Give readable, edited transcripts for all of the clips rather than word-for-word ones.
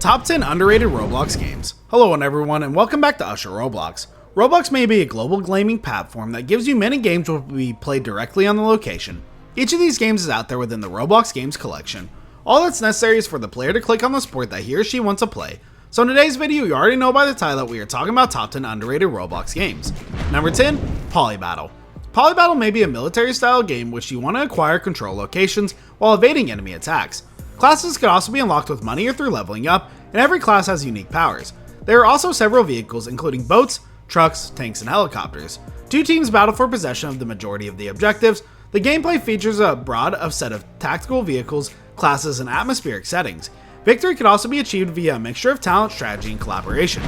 Top 10 Underrated Roblox Games. Hello everyone and welcome back to Usher Roblox. Roblox may be a global gaming platform that gives you many games which will be played directly on the location. Each of these games is out there within the Roblox Games collection. All that's necessary is for the player to click on the sport that he or she wants to play. So in today's video, you already know by the title that we are talking about top 10 underrated Roblox games. Number 10, Polybattle. Polybattle may be a military style game which you want to acquire control locations while evading enemy attacks. Classes could also be unlocked with money or through leveling up, and every class has unique powers. There are also several vehicles including boats, trucks, tanks, and helicopters. Two teams battle for possession of the majority of the objectives. The gameplay features a broad set of tactical vehicles, classes, and atmospheric settings. Victory could also be achieved via a mixture of talent, strategy, and collaboration.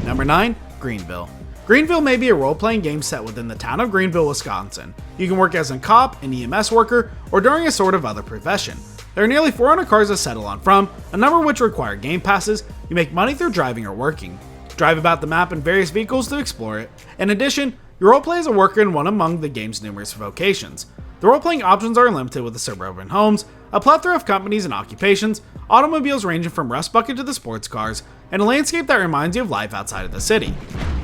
Number 9, Greenville. Greenville may be a role-playing game set within the town of Greenville, Wisconsin. You can work as a cop, an EMS worker, or during a sort of other profession. There are nearly 400 cars to settle on from, a number of which require game passes. You make money through driving or working. Drive about the map in various vehicles to explore it. In addition, you roleplay as a worker in one among the game's numerous vocations. The roleplaying options are limited with the suburban homes, a plethora of companies and occupations, automobiles ranging from rust bucket to the sports cars, and a landscape that reminds you of life outside of the city.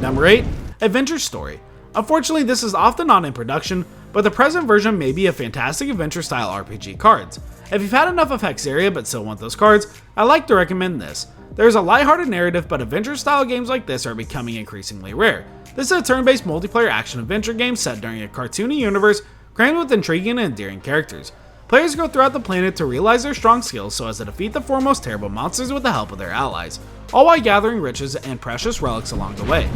Number 8, Adventure Story. Unfortunately, this is often not in production, but the present version may be a fantastic adventure-style RPG cards. If you've had enough of Hexaria but still want those cards, I'd like to recommend this. There's a lighthearted narrative, but adventure-style games like this are becoming increasingly rare. This is a turn-based multiplayer action-adventure game set during a cartoony universe crammed with intriguing and endearing characters. Players go throughout the planet to realize their strong skills so as to defeat the foremost terrible monsters with the help of their allies, all while gathering riches and precious relics along the way.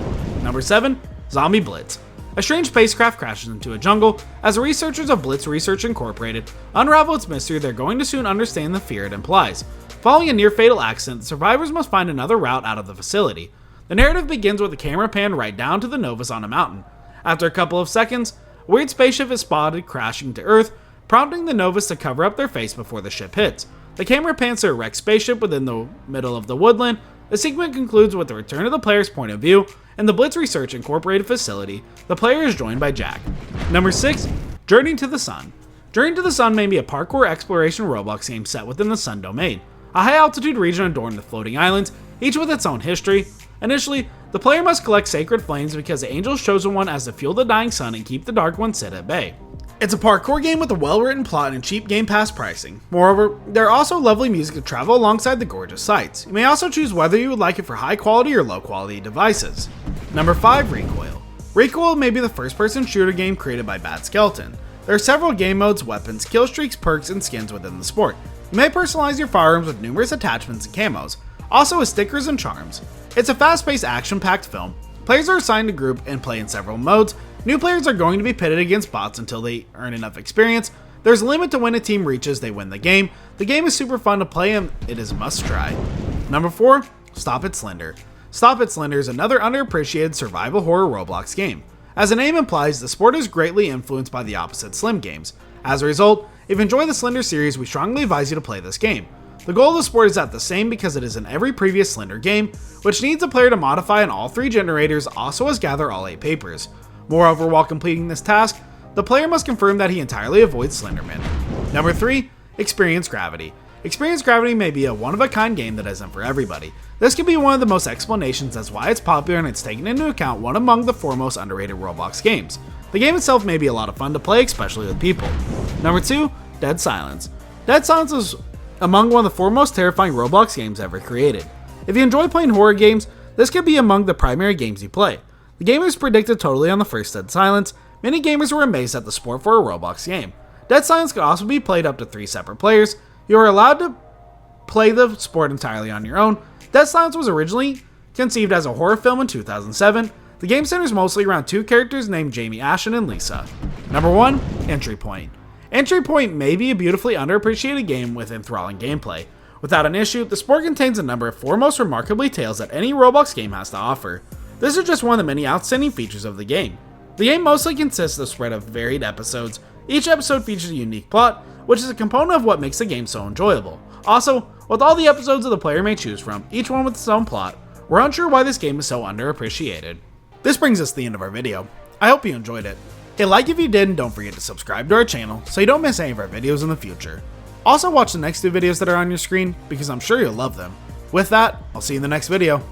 Number 7, Zombie Blitz. A strange spacecraft crashes into a jungle. As the researchers of Blitz Research Incorporated unravel its mystery, they're going to soon understand the fear it implies. Following a near-fatal accident, the survivors must find another route out of the facility. The narrative begins with a camera pan right down to the Novus on a mountain. After a couple of seconds, a weird spaceship is spotted crashing to Earth, prompting the Novus to cover up their face before the ship hits. The camera pans to a wrecked spaceship within the middle of the woodland. The sequence concludes with the return of the player's point of view. In the Blitz Research Incorporated facility, the player is joined by Jack. Number 6, Journey to the Sun. Journey to the Sun may be a parkour exploration Roblox game set within the Sun domain, a high-altitude region adorned with floating islands, each with its own history. Initially, the player must collect sacred flames because the angel's chosen one as to fuel the dying sun and keep the dark ones set at bay. It's a parkour game with a well-written plot and cheap Game Pass pricing. Moreover, there are also lovely music to travel alongside the gorgeous sights. You may also choose whether you would like it for high-quality or low-quality devices. Number 5, Recoil. Recoil may be the first-person shooter game created by Bad Skeleton. There are several game modes, weapons, kill streaks, perks, and skins within the sport. You may personalize your firearms with numerous attachments and camos, also with stickers and charms. It's a fast-paced, action-packed film. Players are assigned to group and play in several modes. New players are going to be pitted against bots until they earn enough experience. There's a limit to when a team reaches, they win the game. The game is super fun to play and it is a must try. Number 4, Stop It Slender. Stop It Slender is another underappreciated survival horror Roblox game. As the name implies, the sport is greatly influenced by the opposite Slim games. As a result, if you enjoy the Slender series, we strongly advise you to play this game. The goal of the sport is at the same because it is in every previous Slender game, which needs a player to modify in all 3 generators, also as gather all 8 papers. Moreover, while completing this task, the player must confirm that he entirely avoids Slenderman. Number 3, Experience Gravity. Experience Gravity may be a one-of-a-kind game that isn't for everybody. This could be one of the most explanations as why it's popular and it's taken into account one among the foremost underrated Roblox games. The game itself may be a lot of fun to play, especially with people. Number 2, Dead Silence. Dead Silence is among one of the foremost terrifying Roblox games ever created. If you enjoy playing horror games, this could be among the primary games you play. The game was predicted totally on the first Dead Silence. Many gamers were amazed at the support for a Roblox game. Dead Silence could also be played up to 3 separate players. You are allowed to play the sport entirely on your own. Dead Silence was originally conceived as a horror film in 2007. The game centers mostly around 2 characters named Jamie Ashen and Lisa. Number 1, Entry Point. Entry Point may be a beautifully underappreciated game with enthralling gameplay. Without an issue, the sport contains a number of foremost remarkably tales that any Roblox game has to offer. This is just one of the many outstanding features of the game. The game mostly consists of spread of varied episodes. Each episode features a unique plot, which is a component of what makes the game so enjoyable. Also, with all the episodes the player may choose from, each one with its own plot, we're unsure why this game is so underappreciated. This brings us to the end of our video. I hope you enjoyed it. Hit like if you did and don't forget to subscribe to our channel so you don't miss any of our videos in the future. Also watch the next 2 videos that are on your screen because I'm sure you'll love them. With that, I'll see you in the next video.